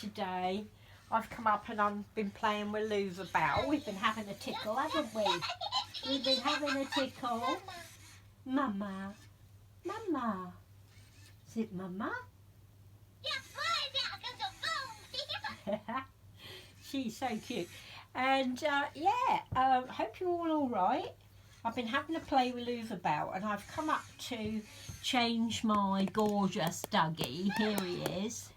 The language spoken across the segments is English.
today I've come up and I've been playing with Louver Bell. We've been having a tickle, haven't we? We've been having a tickle. Mama. Mama. Is it Mama? She's so cute. And hope you're all right. I've been having a play with Louver Bell and I've come up to change my gorgeous Dougie. Here he is.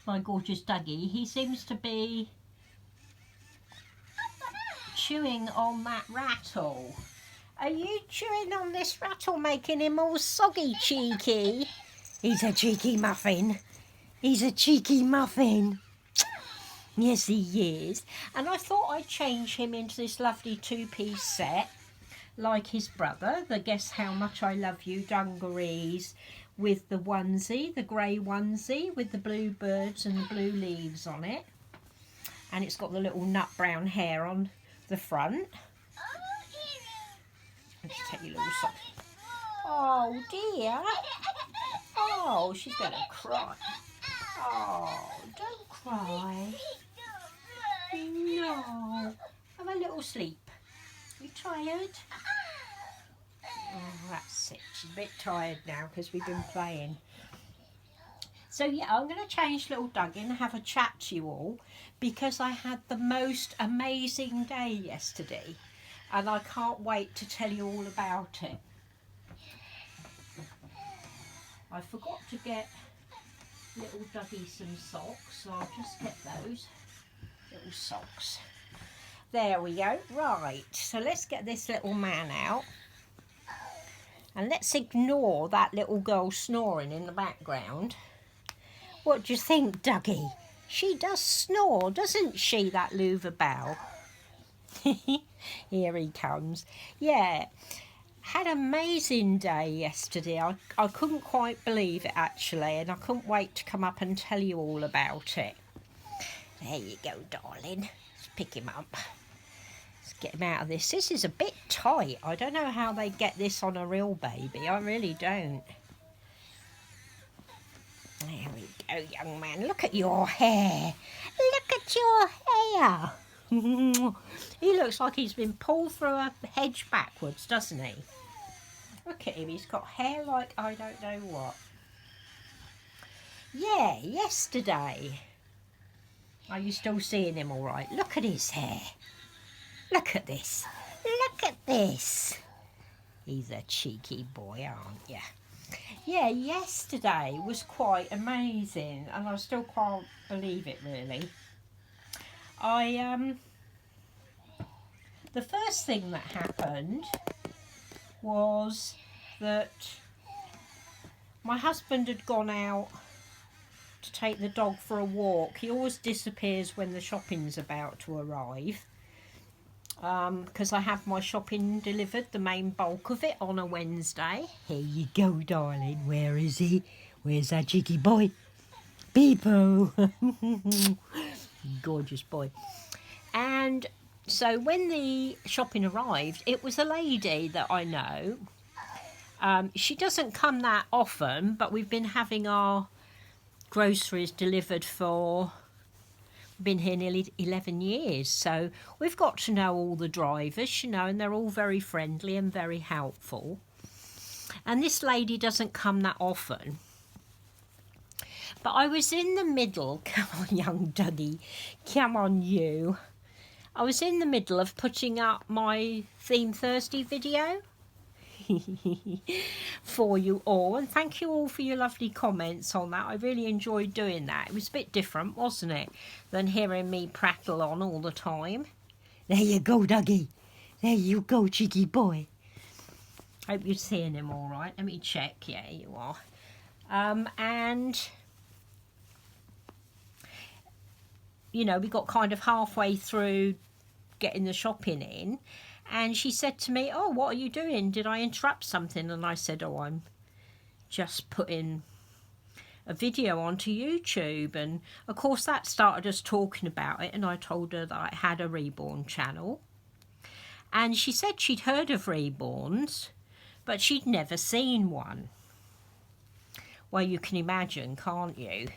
My gorgeous Dougie. He seems to be chewing on that rattle. Are you chewing on this rattle, making him all soggy cheeky? He's a cheeky muffin. He's a cheeky muffin. Yes, he is. And I thought I'd change him into this lovely two-piece set, like his brother, the Guess How Much I Love You dungarees, with the onesie, the grey onesie, with the blue birds and the blue leaves on it. And it's got the little nut brown hair on the front. Let's take your little sock. Oh dear. Oh, she's going to cry. Oh, don't cry. No. Have a little sleep. You tired? Oh, that's it. She's a bit tired now because we've been playing. So yeah, I'm going to change little Dougie and have a chat to you all because I had the most amazing day yesterday and I can't wait to tell you all about it. I forgot to get little Dougie some socks, so I'll just get those little socks. There we go. Right, so let's get this little man out. And let's ignore that little girl snoring in the background. What do you think, Dougie? She does snore, doesn't she, that Louver Bell? Here he comes. Yeah, had an amazing day yesterday. I couldn't quite believe it, actually, and I couldn't wait to come up and tell you all about it. There you go, darling. Let's pick him up. Get him out of this. This is a bit tight. I don't know how they get this on a real baby. I really don't. There we go, young man. Look at your hair. Look at your hair. He looks like he's been pulled through a hedge backwards, doesn't he? Look at him. He's got hair like I don't know what. Yeah, yesterday. Are you still seeing him all right? Look at his hair. Look at this. Look at this. He's a cheeky boy, aren't you? Yeah, yesterday was quite amazing and I still can't believe it, really. The first thing that happened was that my husband had gone out to take the dog for a walk. He always disappears when the shopping's about to arrive. Because I have my shopping delivered, the main bulk of it, on a Wednesday. Here you go, darling. Where is he? Where's that cheeky boy? Peepo. Gorgeous boy. And so when the shopping arrived, it was a lady that I know. She doesn't come that often, but we've been having our groceries delivered for... been here nearly 11 years, so we've got to know all the drivers, you know, and they're all very friendly and very helpful. And this lady doesn't come that often. But I was in the middle, come on young Dougie, come on you. I was in the middle of putting up my Theme Thursday video for you all, and thank you all for your lovely comments on that. I really enjoyed doing that. It was a bit different, wasn't it, than hearing me prattle on all the time. There you go, Dougie. There you go, cheeky boy. Hope you're seeing him all right. Let me check. Yeah, you are. And you know, we got kind of halfway through getting the shopping in, and she said to me, "Oh, what are you doing? Did I interrupt something?" And I said, "Oh, I'm just putting a video onto YouTube." And of course that started us talking about it, and I told her that I had a reborn channel. And she said she'd heard of reborns, but she'd never seen one. Well, you can imagine, can't you?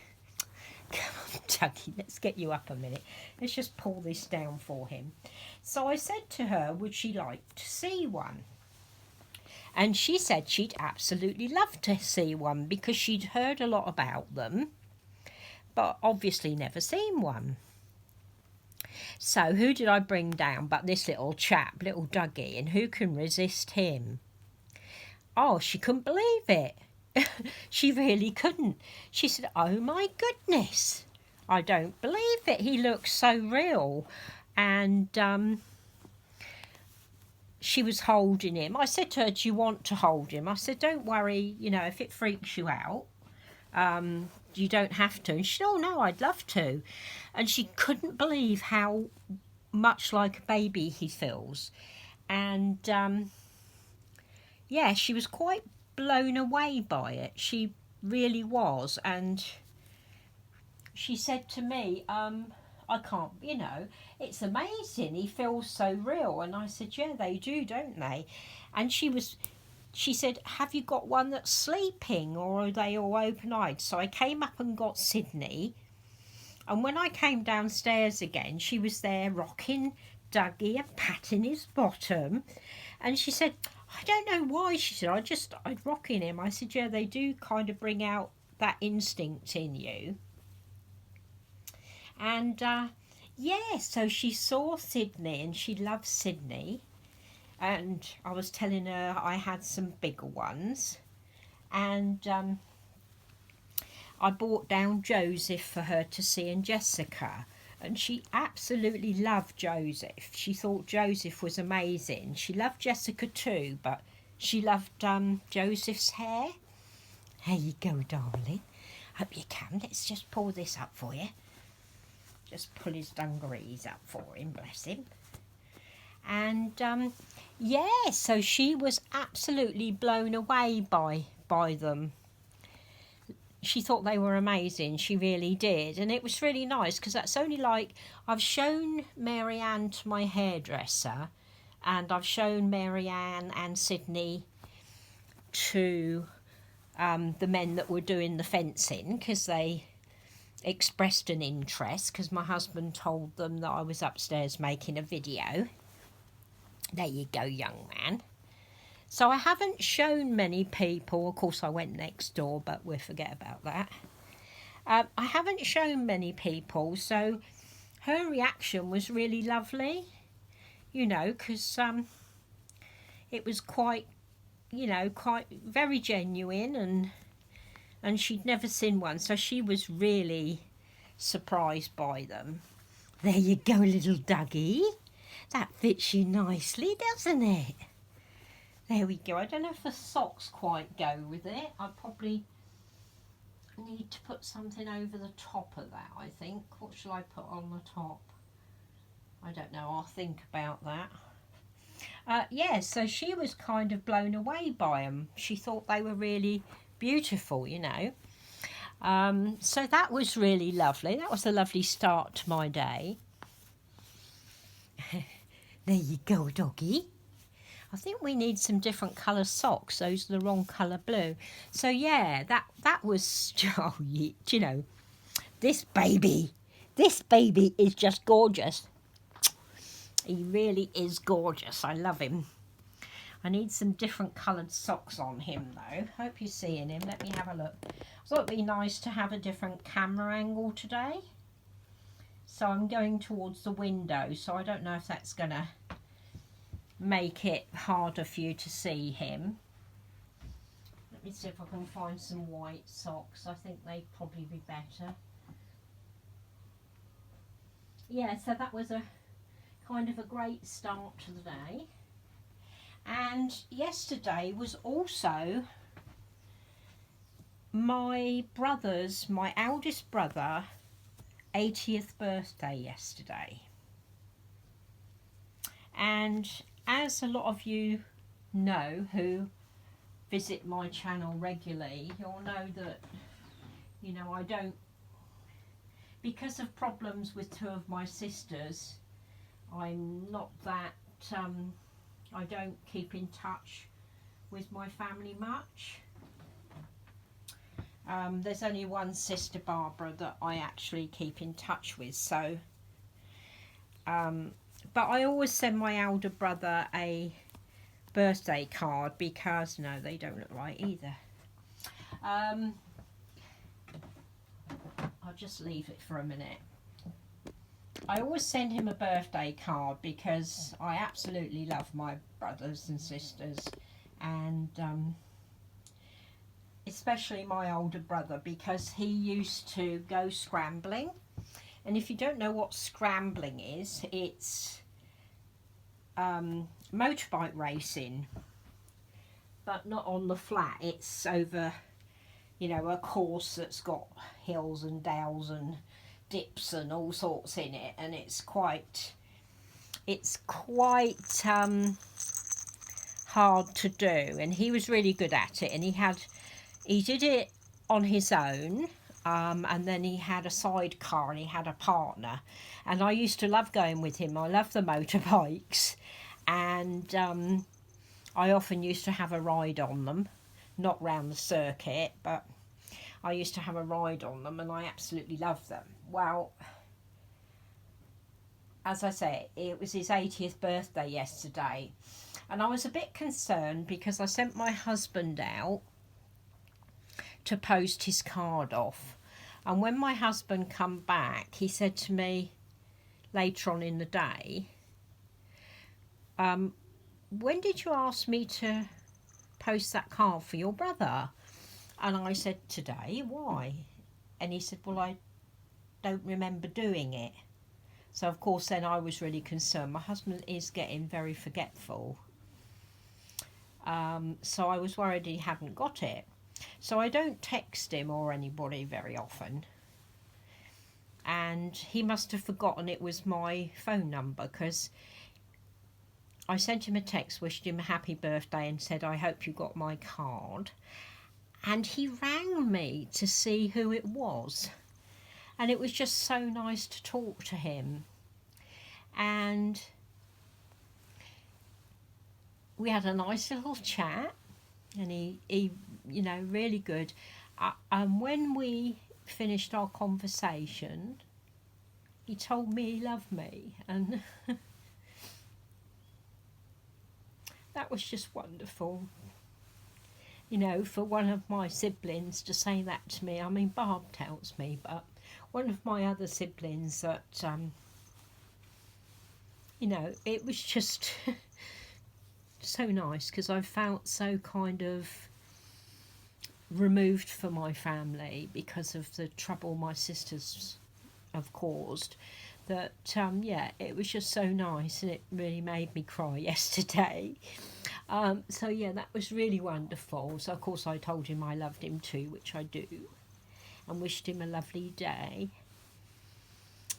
Come on, Dougie, let's get you up a minute. Let's just pull this down for him. So I said to her, would she like to see one? And she said she'd absolutely love to see one because she'd heard a lot about them, but obviously never seen one. So who did I bring down but this little chap, little Dougie, and who can resist him? Oh, she couldn't believe it. She really couldn't. She said, oh my goodness, I don't believe it. He looks so real. And she was holding him. I said to her, do you want to hold him? I said, don't worry, you know, if it freaks you out, you don't have to. And she said, oh no, I'd love to. And she couldn't believe how much like a baby he feels. And yeah, she was quite blown away by it. She really was. And she said to me, I can't, you know, it's amazing. He feels so real. And I said, yeah, they do, don't they? And she said, have you got one that's sleeping or are they all open-eyed? So I came up and got Sydney. And when I came downstairs again, she was there rocking Dougie and patting his bottom. And she said, I don't know why. She said, I'd rocking him. I said, yeah, they do kind of bring out that instinct in you. And yeah, so she saw Sydney and she loves Sydney. And I was telling her I had some bigger ones. And I brought down Joseph for her to see and Jessica. And she absolutely loved Joseph. She thought Joseph was amazing. She loved Jessica too, but she loved Joseph's hair. There you go, darling. Hope you can. Let's just pull this up for you. Just pull his dungarees up for him, bless him. And yeah, so she was absolutely blown away by them. She thought they were amazing. She really did. And it was really nice because that's only like, I've shown Marianne to my hairdresser and I've shown Marianne and Sydney to the men that were doing the fencing because they expressed an interest because my husband told them that I was upstairs making a video. There you go, young man. So I haven't shown many people. Of course, I went next door, but we'll forget about that. I haven't shown many people, so her reaction was really lovely, you know, because it was quite, you know, quite very genuine, and she'd never seen one, so she was really surprised by them. There you go, little Dougie. That fits you nicely, doesn't it? There we go. I don't know if the socks quite go with it. I probably need to put something over the top of that, I think. What shall I put on the top? I don't know. I'll think about that. Yeah, so she was kind of blown away by them. She thought they were really beautiful, you know. So that was really lovely. That was a lovely start to my day. There you go, doggy. I think we need some different colour socks. Those are the wrong colour blue. So yeah, that was, oh, you know, this baby is just gorgeous. He really is gorgeous. I love him. I need some different coloured socks on him though. Hope you're seeing him. Let me have a look. I thought it'd be nice to have a different camera angle today. So I'm going towards the window, so I don't know if that's going to make it harder for you to see him. Let me see if I can find some white socks. I think they'd probably be better. Yeah, so that was a kind of a great start to the day. And yesterday was also my eldest brother, 80th birthday yesterday. And as a lot of you know who visit my channel regularly, you'll know that, you know, I don't, because of problems with two of my sisters, I'm not that, I don't keep in touch with my family much. There's only one sister, Barbara, that I actually keep in touch with, so but I always send my elder brother a birthday card because no, they don't look right either. I'll just leave it for a minute. I always send him a birthday card because I absolutely love my brothers and sisters, and especially my older brother, because he used to go scrambling. And if you don't know what scrambling is, it's motorbike racing, but not on the flat. It's over, you know, a course that's got hills and dales and dips and all sorts in it, and it's quite hard to do. And he was really good at it, and he did it on his own, and then he had a sidecar and he had a partner, and I used to love going with him. I love the motorbikes, and I often used to have a ride on them, not round the circuit, but I used to have a ride on them, and I absolutely loved them. Well, as I say, it was his 80th birthday yesterday, and I was a bit concerned because I sent my husband out to post his card off, and when my husband come back, he said to me later on in the day, when did you ask me to post that card for your brother? And I said, today. Why? And he said, well, I don't remember doing it. So of course then I was really concerned. My husband is getting very forgetful, so I was worried he hadn't got it. So I don't text him or anybody very often, and he must have forgotten it was my phone number, because I sent him a text, wished him a happy birthday and said, I hope you got my card. And he rang me to see who it was. And it was just so nice to talk to him. And we had a nice little chat, and he you know, really good. And when we finished our conversation, he told me he loved me, and that was just wonderful. You know, for one of my siblings to say that to me. I mean, Barb tells me, but one of my other siblings that, you know, it was just so nice, because I felt so kind of removed from my family because of the trouble my sisters have caused, that yeah, it was just so nice, and it really made me cry yesterday. So yeah, that was really wonderful. So of course I told him I loved him too, which I do, and wished him a lovely day.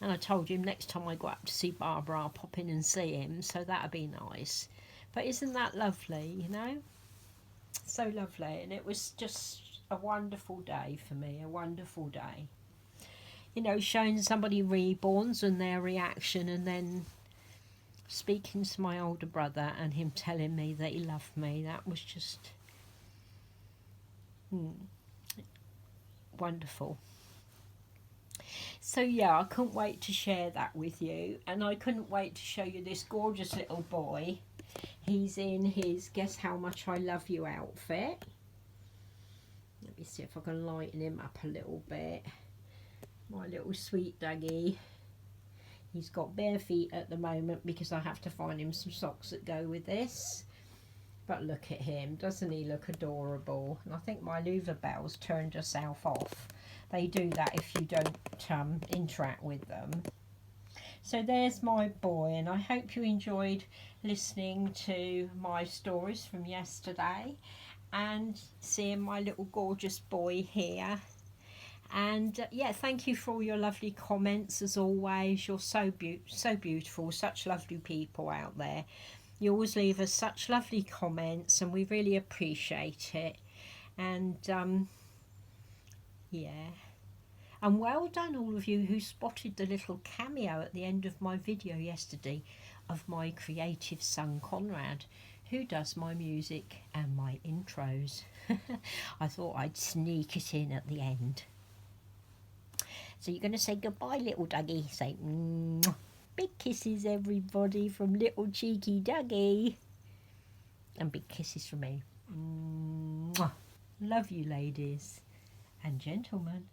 And I told him next time I go up to see Barbara, I'll pop in and see him, so that'd be nice. But isn't that lovely, you know? So lovely. And it was just a wonderful day for me, a wonderful day. You know, showing somebody reborns and their reaction, and then speaking to my older brother and him telling me that he loved me, that was just wonderful. So yeah, I couldn't wait to share that with you, and I couldn't wait to show you this gorgeous little boy. He's in his Guess How Much I Love You outfit. Let me see if I can lighten him up a little bit. My little sweet Dougie. He's got bare feet at the moment because I have to find him some socks that go with this. But look at him, doesn't he look adorable? And I think my louver bells turned herself off. They do that if you don't interact with them. So there's my boy, and I hope you enjoyed listening to my stories from yesterday and seeing my little gorgeous boy here. And yeah, thank you for all your lovely comments as always. You're so beautiful, such lovely people out there. You always leave us such lovely comments, and we really appreciate it. And yeah, and well done all of you who spotted the little cameo at the end of my video yesterday of my creative son Conrad, who does my music and my intros. I thought I'd sneak it in at the end. So you're going to say goodbye, little Dougie. Say mwah. Big kisses, everybody, from little cheeky Dougie. And big kisses from me. Mwah. Love you, ladies and gentlemen.